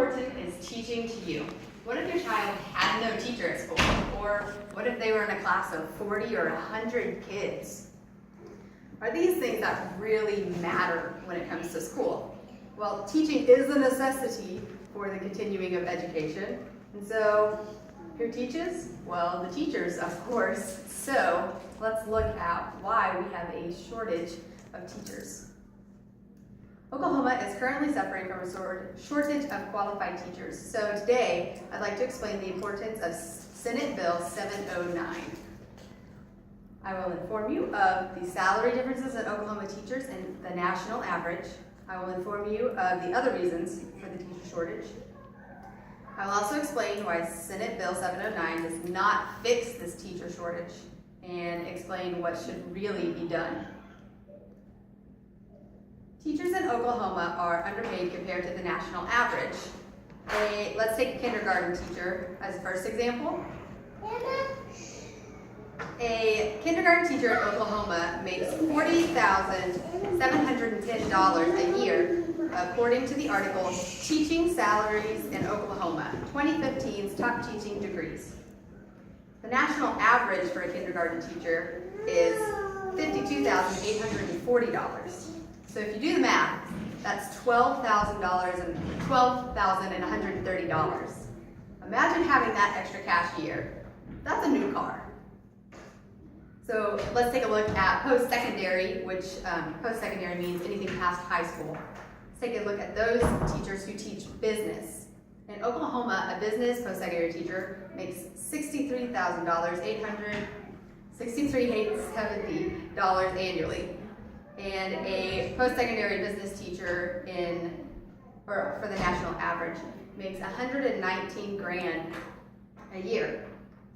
important is teaching to you? What if your child had no teacher at school? Or what if they were in a class of 40 or 100 kids? Are these things that really matter when it comes to school? Well, teaching is a necessity for the continuing of education. And so, who teaches? Well, the teachers, of course. So, let's look at why we have a shortage of teachers. Oklahoma is currently suffering from a shortage of qualified teachers. So today, I'd like to explain the importance of Senate Bill 709. I will inform you of the salary differences in Oklahoma teachers and the national average. I will inform you of the other reasons for the teacher shortage. I will also explain why Senate Bill 709 does not fix this teacher shortage and explain what should really be done. Teachers in Oklahoma are underpaid compared to the national average. Let's take a kindergarten teacher as a first example. A kindergarten teacher in Oklahoma makes $40,710 a year, according to the article Teaching Salaries in Oklahoma, 2015's Top Teaching Degrees. The national average for a kindergarten teacher is $52,840. So if you do the math, that's $12,130. Imagine having that extra cash a year. That's a new car. So let's take a look at post-secondary, which post-secondary means anything past high school. Let's take a look at those teachers who teach business. In Oklahoma, a business post-secondary teacher makes $63,870 annually. And a post-secondary business teacher for the national average makes $119,000 a year.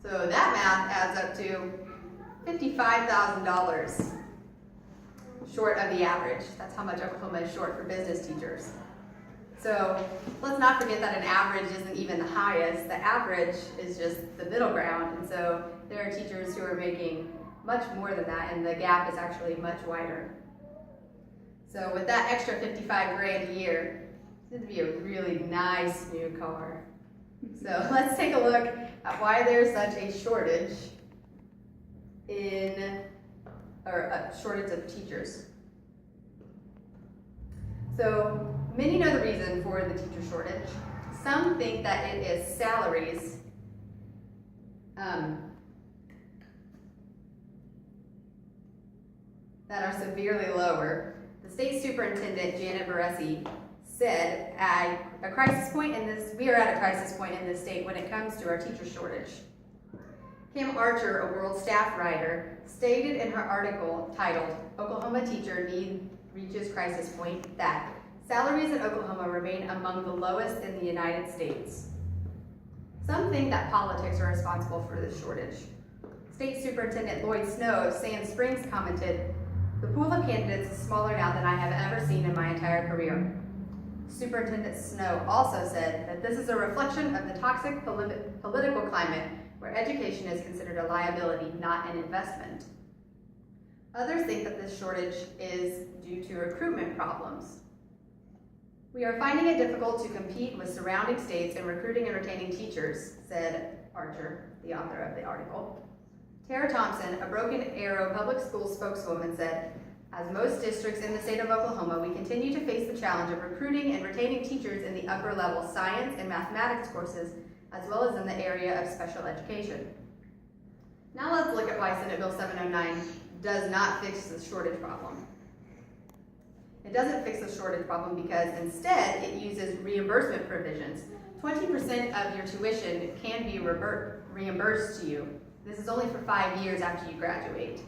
So that math adds up to $55,000 short of the average. That's how much Oklahoma is short for business teachers. So let's not forget that an average isn't even the highest. The average is just the middle ground. And so there are teachers who are making much more than that, and the gap is actually much wider. So with that extra $55,000 a year, it's going to be a really nice new car. So let's take a look at why there's such a shortage a shortage of teachers. So many know the reason for the teacher shortage. Some think that it is salaries that are severely lower. The state superintendent, Janet Baresi, said we are at a crisis point in this state when it comes to our teacher shortage. Kim Archer, a World Staff writer, stated in her article titled, Oklahoma Teacher Need Reaches Crisis Point, that salaries in Oklahoma remain among the lowest in the United States. Some think that politics are responsible for this shortage. State Superintendent Lloyd Snow of Sand Springs commented, "The pool of candidates is smaller now than I have ever seen in my entire career." Superintendent Snow also said that this is a reflection of the toxic political climate where education is considered a liability, not an investment. Others think that this shortage is due to recruitment problems. "We are finding it difficult to compete with surrounding states in recruiting and retaining teachers," said Archer, the author of the article. Tara Thompson, a Broken Arrow public school spokeswoman, said, "As most districts in the state of Oklahoma, we continue to face the challenge of recruiting and retaining teachers in the upper level science and mathematics courses, as well as in the area of special education." Now let's look at why Senate Bill 709 does not fix the shortage problem. It doesn't fix the shortage problem because instead it uses reimbursement provisions. 20% of your tuition can be reimbursed to you. This is only for 5 years after you graduate.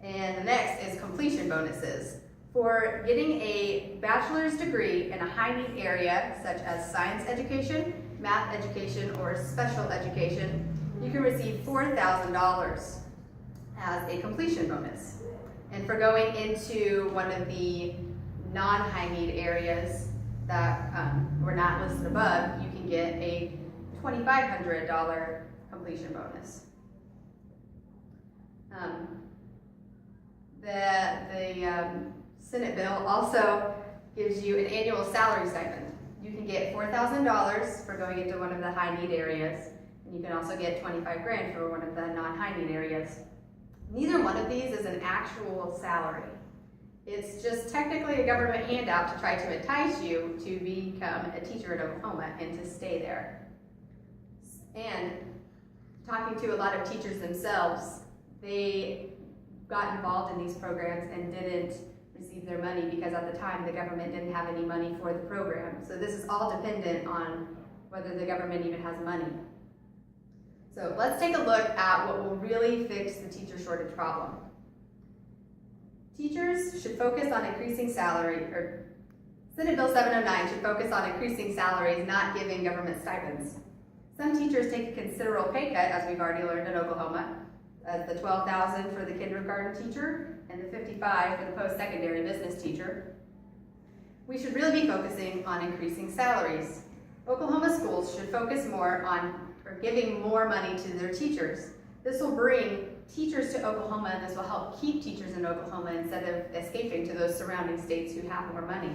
And the next is completion bonuses. For getting a bachelor's degree in a high-need area, such as science education, math education, or special education, you can receive $4,000 as a completion bonus. And for going into one of the non-high-need areas that were not listed above, you can get a $2,500 completion bonus. The Senate bill also gives you an annual salary stipend. You can get $4,000 for going into one of the high need areas, and you can also get 25 grand for one of the non-high need areas. Neither one of these is an actual salary. It's just technically a government handout to try to entice you to become a teacher at Oklahoma and to stay there. And talking to a lot of teachers themselves, they got involved in these programs and didn't receive their money because at the time the government didn't have any money for the program. So this is all dependent on whether the government even has money. So let's take a look at what will really fix the teacher shortage problem. Teachers should focus on increasing salary, or Senate Bill 709 should focus on increasing salaries, not giving government stipends. Some teachers take a considerable pay cut, as we've already learned in Oklahoma, the $12,000 for the kindergarten teacher and the $55,000 for the post-secondary business teacher. We should really be focusing on increasing salaries. Oklahoma schools should focus more on giving more money to their teachers. This will bring teachers to Oklahoma, and this will help keep teachers in Oklahoma instead of escaping to those surrounding states who have more money.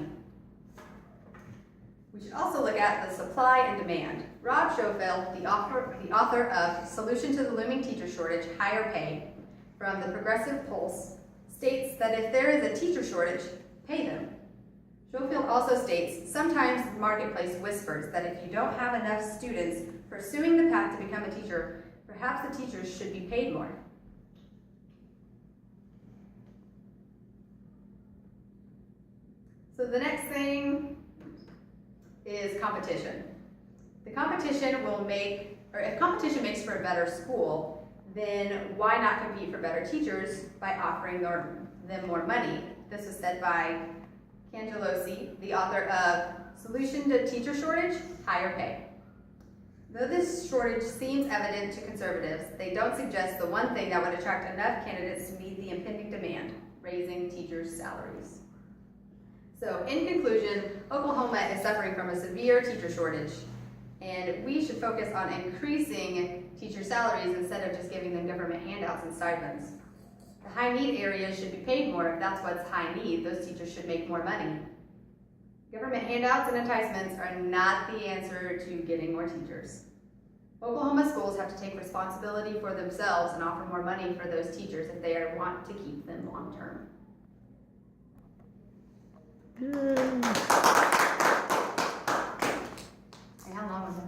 We should also look at the supply and demand. Rob Schofield, the author of Solution to the Looming Teacher Shortage, Higher Pay, from the Progressive Pulse, states that if there is a teacher shortage, pay them. Schofield also states, sometimes the marketplace whispers that if you don't have enough students pursuing the path to become a teacher, perhaps the teachers should be paid more. So the next thing is competition. The competition will make, or if competition makes for a better school, then why not compete for better teachers by offering them more money? This was said by Cangelosi, the author of Solution to Teacher Shortage, Higher Pay. Though this shortage seems evident to conservatives, they don't suggest the one thing that would attract enough candidates to meet the impending demand, raising teachers' salaries. So in conclusion, Oklahoma is suffering from a severe teacher shortage, and we should focus on increasing teacher salaries instead of just giving them government handouts and stipends. The high need areas should be paid more if that's what's high need. Those teachers should make more money. Government handouts and enticements are not the answer to getting more teachers. Oklahoma schools have to take responsibility for themselves and offer more money for those teachers if they want to keep them long term.